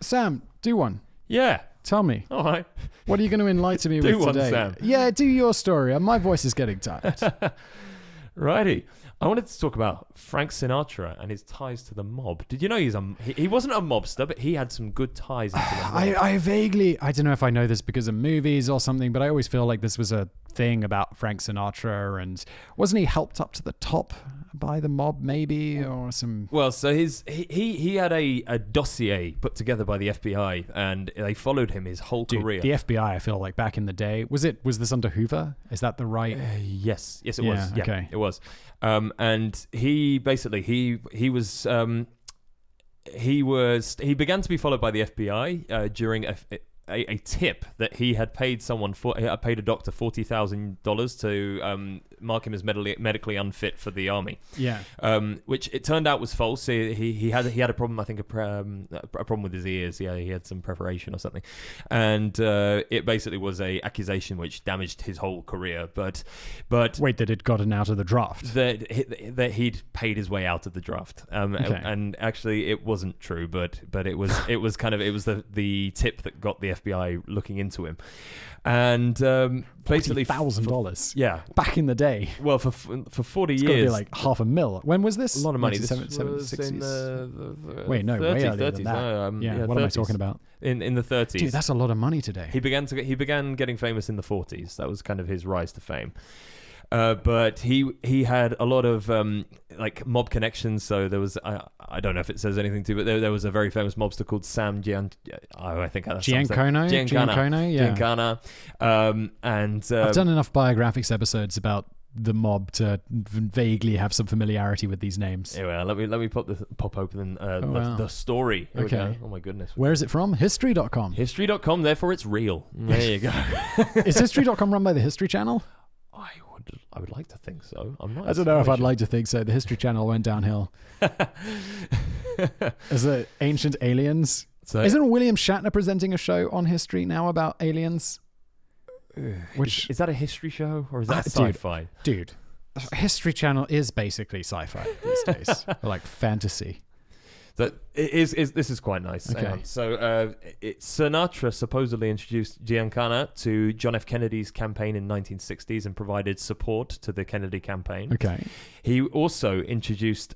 Sam, do one. Yeah. Tell me. All right. What are you going to enlighten me with today? Sam. Yeah, do your story. My voice is getting tired. Righty. I wanted to talk about Frank Sinatra and his ties to the mob. Did you know he wasn't a mobster, but he had some good ties into the mob? I don't know if I know this because of movies or something, but I always feel like this was a thing about Frank Sinatra, and wasn't he helped up to the top by the mob maybe, or some... Well, so he had a dossier put together by the FBI, and they followed him his whole career. The FBI, I feel like back in the day, was this under Hoover? Is that the right... Yes it was. Yeah, okay. It was. And he basically he began to be followed by the FBI during a tip that he had paid a doctor $40,000 to mark him as medically unfit for the army. Yeah. Which it turned out was false. He had a problem. I think a problem with his ears. Yeah, he had some perforation or something, and it basically was a accusation which damaged his whole career. But wait, that it gotten out of the draft. That he'd paid his way out of the draft. Okay. And actually it wasn't true. But it was the tip that got the FBI looking into him, and basically $40,000. Yeah, back in the day. Well, for 40 it's years, got to be like $500,000. When was this? A lot of money. This was 60s. in the Wait, no, 30s, way earlier 30s, than that. No, what 30s. am I talking about? In the 30s. Dude, that's a lot of money today. He began getting famous in the 40s. That was kind of his rise to fame. But he had a lot of like mob connections. So there was I don't know if it says anything to, but there was a very famous mobster called Sam I think that's Giancana. Giancana. And I've done enough biographics episodes about the mob to vaguely have some familiarity with these names. Yeah, well, let me pop open the story. Here okay. We go. Oh my goodness. Where is it from? History.com. History.com. Therefore, it's real. There you go. Is History.com run by the History Channel? I would like to think so. I'm not. I don't know if I'd like to think so. The History Channel went downhill. Is it Ancient Aliens? So, isn't William Shatner presenting a show on History now about aliens? Which is that a history show or is that sci-fi? Dude, History Channel is basically sci-fi these days, or like fantasy. This is quite nice. Okay. So Sinatra supposedly introduced Giancana to John F. Kennedy's campaign in 1960s and provided support to the Kennedy campaign. Okay. He also introduced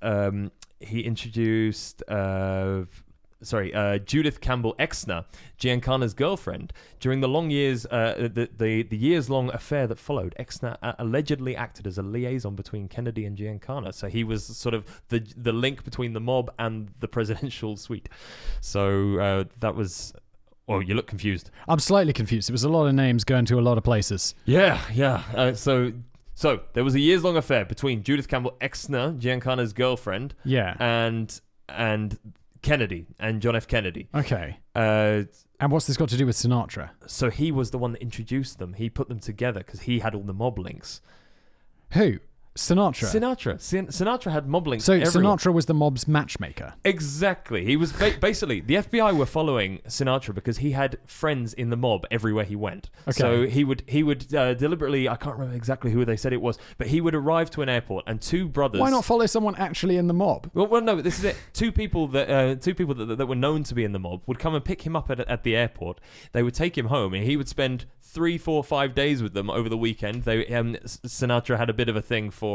Judith Campbell Exner, Giancana's girlfriend. During the long years, the years-long affair that followed, Exner allegedly acted as a liaison between Kennedy and Giancana. So he was sort of the link between the mob and the presidential suite. So that was... Oh, you look confused. I'm slightly confused. It was a lot of names going to a lot of places. Yeah. So there was a years-long affair between Judith Campbell Exner, Giancana's girlfriend, and Kennedy and John F. Kennedy. Okay. And what's this got to do with Sinatra? So he was the one that introduced them. He put them together because he had all the mob links. Who? Sinatra. Sinatra had mob links. So everywhere. Sinatra was the mob's matchmaker. Exactly. He was basically the FBI were following Sinatra because he had friends in the mob everywhere he went. Okay. So he would deliberately, I can't remember exactly who they said it was, but he would arrive to an airport and two brothers. Why not follow someone actually in the mob? Well, no. This is it. Two people that were known to be in the mob would come and pick him up at the airport. They would take him home, and he would spend 3, 4, 5 days with them over the weekend. Sinatra had a bit of a thing for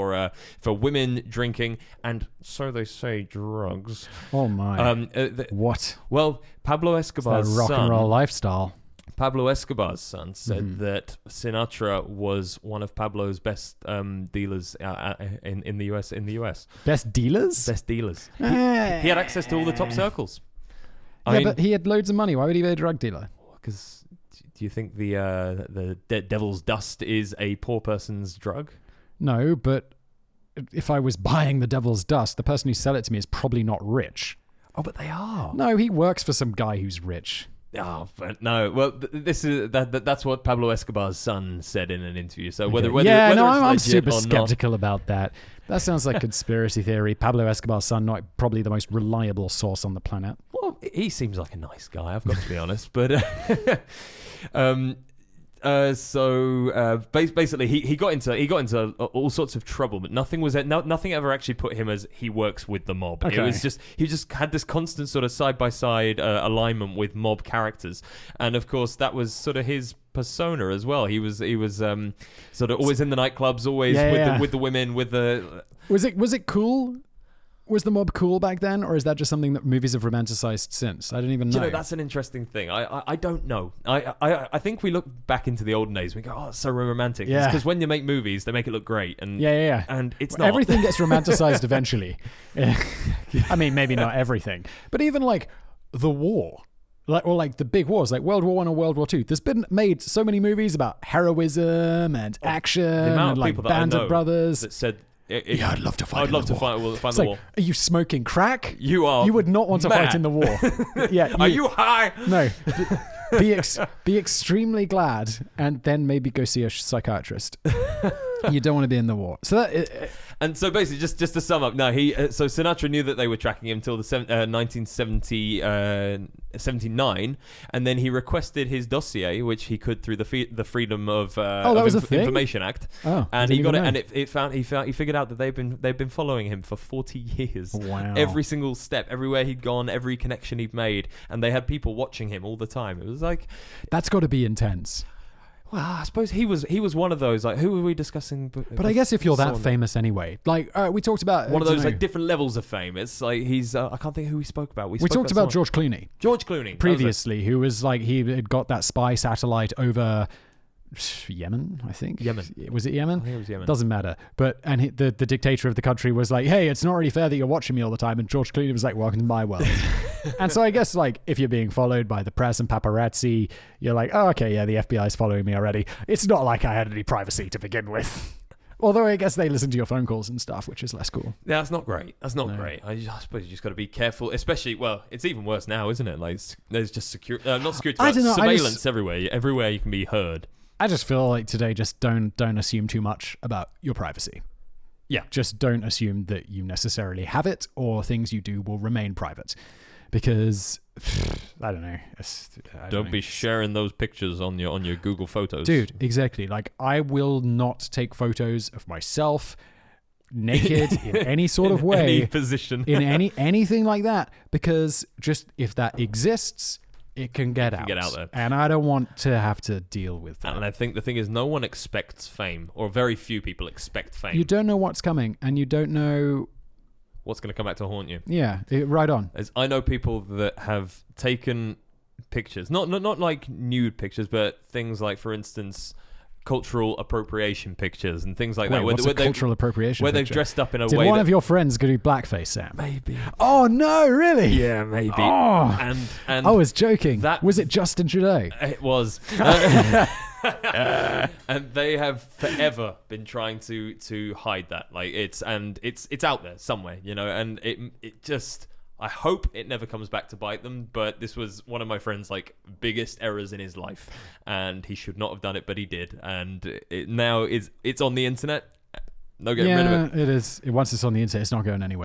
women drinking and, so they say, drugs. Oh my! What? Well, Pablo Escobar's rock and roll lifestyle. Pablo Escobar's son said that Sinatra was one of Pablo's best dealers in the US. Best dealers? Best dealers. He had access to all the top circles. But he had loads of money. Why would he be a drug dealer? Because do you think the devil's dust is a poor person's drug? No, but if I was buying the devil's dust, the person who sell it to me is probably not rich. Oh, but they are. No, he works for some guy who's rich. Oh, but no. Well, this is that's what Pablo Escobar's son said in an interview. So whether I'm super skeptical about that. That sounds like conspiracy theory. Pablo Escobar's son, not probably the most reliable source on the planet. Well, he seems like a nice guy. I've got to be honest, but Basically, he got into all sorts of trouble, but nothing ever actually put him as he works with the mob. Okay. It was just he just had this constant sort of side by side alignment with mob characters, and of course that was sort of his persona as well. He was sort of always in the nightclubs, always with the women, with the. Was it cool? Was the mob cool back then, or is that just something that movies have romanticized since? I don't even know. You know, that's an interesting thing. I don't know. I think we look back into the olden days and we go, oh, it's so romantic. Yeah. Because when you make movies, they make it look great. And yeah. And it's not. Everything gets romanticized eventually. I mean, maybe not everything, but even like the war. Like the big wars, like World War I or World War II. There's been made so many movies about heroism and action and like Band of Brothers that said, yeah, I'd love to fight. I'd love to fight the war. Are you smoking crack? You would not want to mad. fight in the war. Yeah. Are you high? No. Be extremely glad, and then maybe go see a psychiatrist. You don't want to be in the war. So that. And so basically, just to sum up, so Sinatra knew that they were tracking him until the 1979, and then he requested his dossier, which he could through the Freedom of Information Act. Oh, and he got it, and he figured out that they've been following him for 40 years. Wow! Every single step, everywhere he'd gone, every connection he'd made, and they had people watching him all the time. It was like that's got to be intense. Well, I suppose he was one of those. Like, who were we discussing? But I guess if you're that famous anyway, like we talked about one of those like different levels of fame. It's like he's. I can't think who we spoke about. We talked about George Clooney. George Clooney previously, who was like he had got that spy satellite over Yemen, I think. Yemen. Was it Yemen? I think it was Yemen. Doesn't matter. But the dictator of the country was like, hey, it's not really fair that you're watching me all the time. And George Clooney was like, welcome to my world. And so I guess like if you're being followed by the press and paparazzi, you're like, oh, okay, yeah, the FBI's following me already. It's not like I had any privacy to begin with. Although I guess they listen to your phone calls and stuff, which is less cool. Yeah, that's not great. That's not great. I suppose you just got to be careful, especially, well, it's even worse now, isn't it? Like there's just not security, but surveillance everywhere. Everywhere you can be heard. I just feel like today, just don't assume too much about your privacy. Yeah. Just don't assume that you necessarily have it or things you do will remain private. Because, I don't know. Don't be sharing those pictures on your Google Photos. Dude, exactly. Like, I will not take photos of myself naked in any sort of way. Any position. In anything like that. Because just if that exists, it can get out. Get out there. And I don't want to have to deal with that. And I think the thing is, no one expects fame, or very few people expect fame. You don't know what's coming, and you don't know what's going to come back to haunt you. Yeah, right on. As I know people that have taken pictures, not like nude pictures, but things like, for instance, cultural appropriation pictures and things like that. What's a cultural appropriation where picture? they've dressed up in a Did way. Did one of your friends go do blackface, Sam? Maybe. Oh no, really? Yeah, maybe. Oh, and I was joking. That was it Justin Trudeau? It was. And they have forever been trying to hide that. Like it's out there somewhere, you know, and it just, I hope it never comes back to bite them, but this was one of my friend's like biggest errors in his life, and he should not have done it, but he did, and it's on the internet. No getting rid of it. It is. Once it's on the internet, it's not going anywhere.